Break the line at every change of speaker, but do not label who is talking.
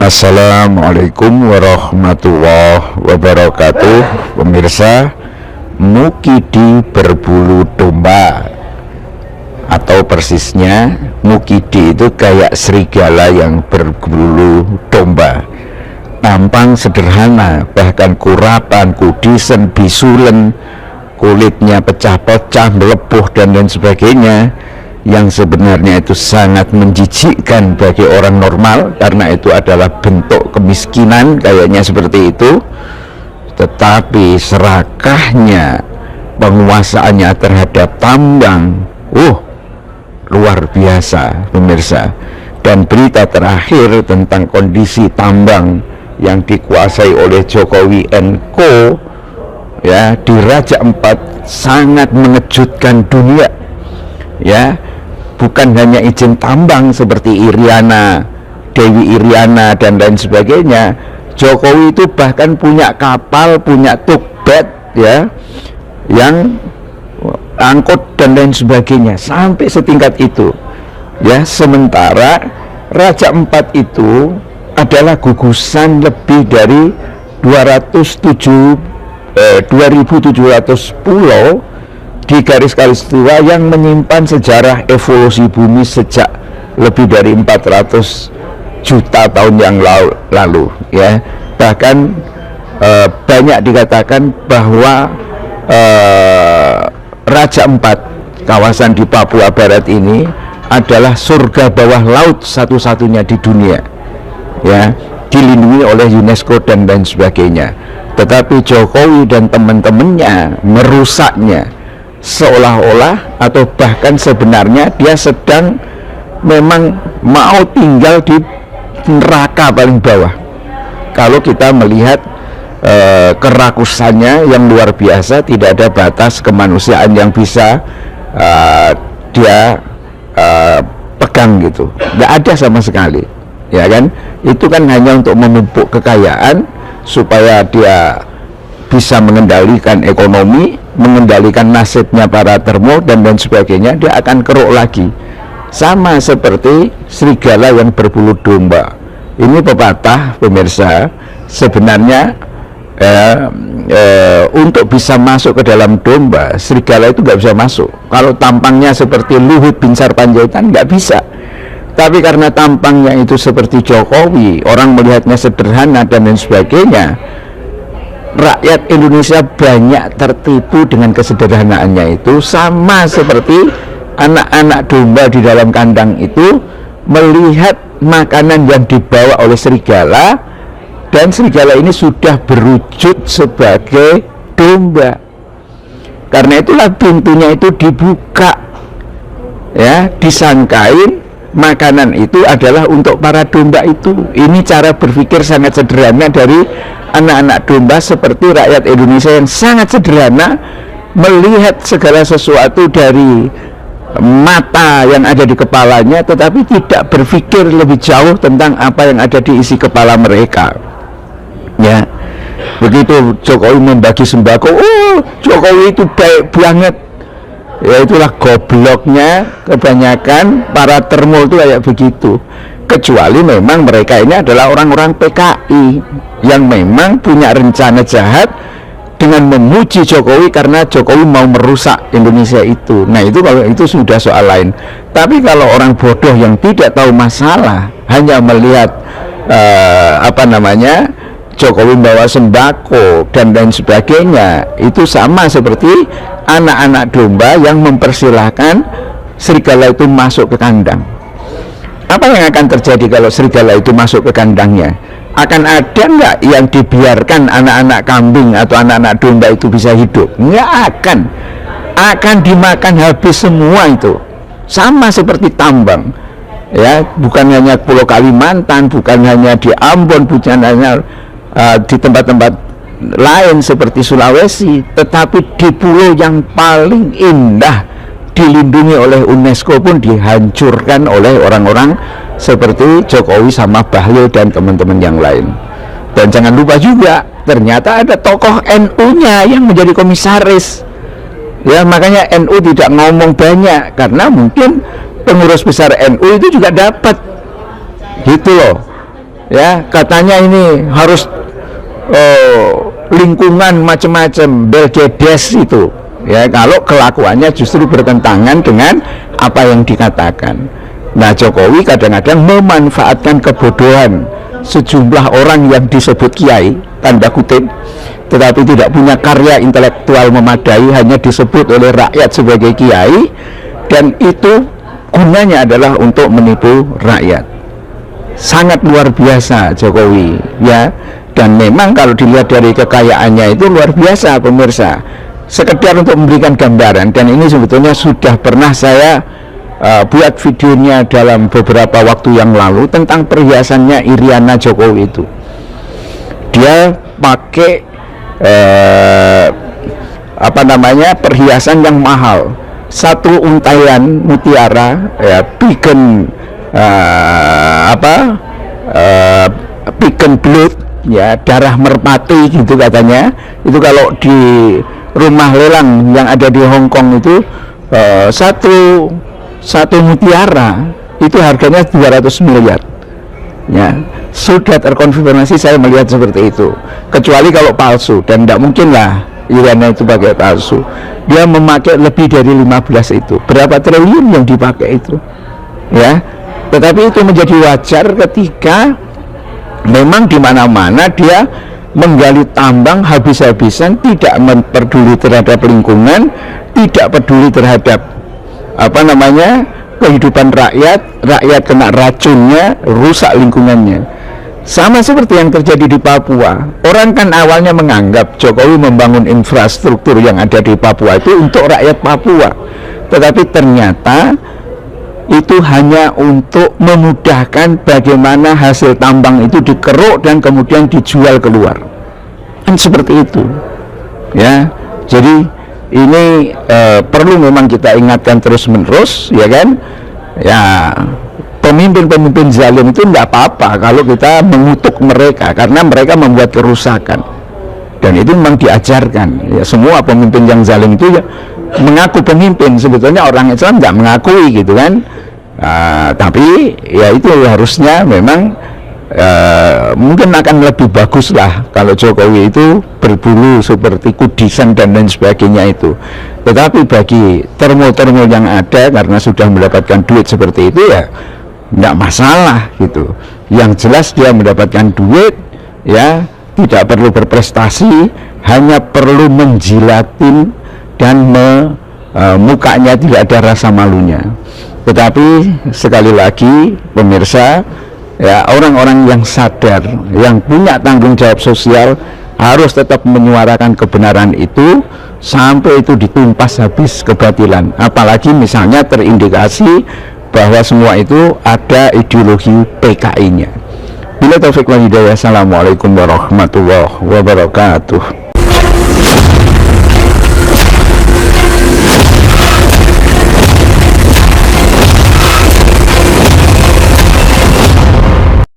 Assalamualaikum warahmatullahi wabarakatuh. Pemirsa, mukidi berbulu domba, atau persisnya mukidi itu kayak serigala yang berbulu domba. Tampang sederhana, bahkan kurapan, kudisen, bisulen, kulitnya pecah-pecah, melepuh dan lain sebagainya, yang sebenarnya itu sangat menjijikkan bagi orang normal karena itu adalah bentuk kemiskinan, kayaknya seperti itu. Tetapi serakahnya penguasaannya terhadap tambang, luar biasa pemirsa. Dan berita terakhir tentang kondisi tambang yang dikuasai oleh Jokowi & Co. ya di Raja Ampat sangat mengejutkan dunia. Ya, bukan hanya izin tambang seperti Iriana, Dewi Iriana dan lain sebagainya. Jokowi itu bahkan punya kapal, punya tukbed ya, yang angkut dan lain sebagainya, sampai setingkat itu. Ya, sementara Raja Ampat itu adalah gugusan lebih dari 2.700 pulau di garis khatulistiwa yang menyimpan sejarah evolusi bumi sejak lebih dari 400 juta tahun yang lalu ya. Bahkan banyak dikatakan bahwa Raja Ampat, kawasan di Papua Barat ini, adalah surga bawah laut satu-satunya di dunia ya, dilindungi oleh UNESCO dan lain sebagainya. Tetapi Jokowi dan teman-temannya merusaknya, seolah-olah atau bahkan sebenarnya dia sedang memang mau tinggal di neraka paling bawah. Kalau kita melihat kerakusannya yang luar biasa, tidak ada batas kemanusiaan yang bisa dia pegang gitu, nggak ada sama sekali, ya kan? Itu kan hanya untuk menumpuk kekayaan supaya dia bisa mengendalikan ekonomi, mengendalikan nasibnya para termo dan lain sebagainya. Dia akan keruk lagi, sama seperti serigala yang berbulu domba. Ini pepatah pemirsa, sebenarnya untuk bisa masuk ke dalam domba, serigala itu nggak bisa masuk. Kalau tampangnya seperti Luhut bin Sarpanjaitan nggak bisa. Tapi karena tampangnya itu seperti Jokowi, orang melihatnya sederhana dan lain sebagainya, rakyat Indonesia banyak tertipu dengan kesederhanaannya itu. Sama seperti anak-anak domba di dalam kandang itu melihat makanan yang dibawa oleh serigala, dan serigala ini sudah berwujud sebagai domba. Karena itulah pintunya itu dibuka ya, disangkain makanan itu adalah untuk para domba itu. Ini cara berpikir sangat sederhana dari anak-anak domba seperti rakyat Indonesia yang sangat sederhana, melihat segala sesuatu dari mata yang ada di kepalanya, tetapi tidak berpikir lebih jauh tentang apa yang ada di isi kepala mereka. Ya, begitu Jokowi membagi sembako, Jokowi itu baik banget. Ya, itulah gobloknya kebanyakan para termo itu kayak begitu. Kecuali memang mereka ini adalah orang-orang PKI yang memang punya rencana jahat dengan memuji Jokowi karena Jokowi mau merusak Indonesia itu. Nah, itu kalau itu sudah soal lain. Tapi kalau orang bodoh yang tidak tahu masalah, hanya melihat Jokowi membawa sembako dan lain sebagainya, itu sama seperti anak-anak domba yang mempersilahkan serigala itu masuk ke kandang. Apa yang akan terjadi kalau serigala itu masuk ke kandangnya? Akan ada nggak yang dibiarkan anak-anak kambing atau anak-anak domba itu bisa hidup? Nggak akan dimakan habis semua itu. Sama seperti tambang ya, bukan hanya Pulau Kalimantan, bukan hanya di Ambon, bukan hanya di tempat-tempat lain seperti Sulawesi, tetapi di pulau yang paling indah dilindungi oleh UNESCO pun dihancurkan oleh orang-orang seperti Jokowi sama Bahlil dan teman-teman yang lain. Dan jangan lupa juga, ternyata ada tokoh NU-nya yang menjadi komisaris. Ya, makanya NU tidak ngomong banyak, karena mungkin pengurus besar NU itu juga dapat gitu loh. ya katanya ini harus lingkungan macam-macam, Belgedes itu ya, kalau kelakuannya justru bertentangan dengan apa yang dikatakan. Nah, Jokowi kadang-kadang memanfaatkan kebodohan sejumlah orang yang disebut kiai, tanda kutip, tetapi tidak punya karya intelektual memadai, hanya disebut oleh rakyat sebagai kiai, dan itu gunanya adalah untuk menipu rakyat. Sangat luar biasa Jokowi ya, dan memang kalau dilihat dari kekayaannya itu luar biasa pemirsa. Sekedar untuk memberikan gambaran, dan ini sebetulnya sudah pernah saya buat videonya dalam beberapa waktu yang lalu tentang perhiasannya Iriana Jokowi itu. Dia pakai perhiasan yang mahal, satu untaian mutiara ya, bikin bikin blood ya, darah merpati gitu katanya. Itu kalau di rumah lelang yang ada di Hong Kong itu satu mutiara itu harganya 200 miliar ya. Sudah terkonfirmasi, saya melihat seperti itu, kecuali kalau palsu, dan tidak mungkin lah Iriana itu pakai palsu. Dia memakai lebih dari 15 itu, berapa triliun yang dipakai itu ya. Tetapi itu menjadi wajar ketika memang di mana-mana dia menggali tambang habis-habisan, tidak peduli terhadap lingkungan, tidak peduli terhadap kehidupan rakyat kena racunnya, rusak lingkungannya. Sama seperti yang terjadi di Papua. Orang kan awalnya menganggap Jokowi membangun infrastruktur yang ada di Papua itu untuk rakyat Papua, tetapi ternyata itu hanya untuk memudahkan bagaimana hasil tambang itu dikeruk dan kemudian dijual keluar, kan seperti itu ya. Jadi ini perlu memang kita ingatkan terus menerus ya kan ya. Pemimpin-pemimpin zalim itu tidak apa-apa kalau kita mengutuk mereka, karena mereka membuat kerusakan, dan itu memang diajarkan ya. Semua pemimpin yang zalim itu ya mengaku pemimpin, sebetulnya orang Islam nggak mengakui gitu kan. Tapi ya itu harusnya memang mungkin akan lebih bagus lah kalau Jokowi itu berbulu seperti kudisan dan lain sebagainya itu. Tetapi bagi termo-termo yang ada, karena sudah mendapatkan duit seperti itu ya tidak masalah gitu. Yang jelas dia mendapatkan duit ya, tidak perlu berprestasi, hanya perlu menjilatin dan mukanya tidak ada rasa malunya. Tetapi sekali lagi pemirsa ya, orang-orang yang sadar, yang punya tanggung jawab sosial harus tetap menyuarakan kebenaran itu sampai itu ditumpas habis kebatilan. Apalagi misalnya terindikasi bahwa semua itu ada ideologi PKI-nya. Bila taufik wal hidayah. Assalamualaikum warahmatullahi wabarakatuh.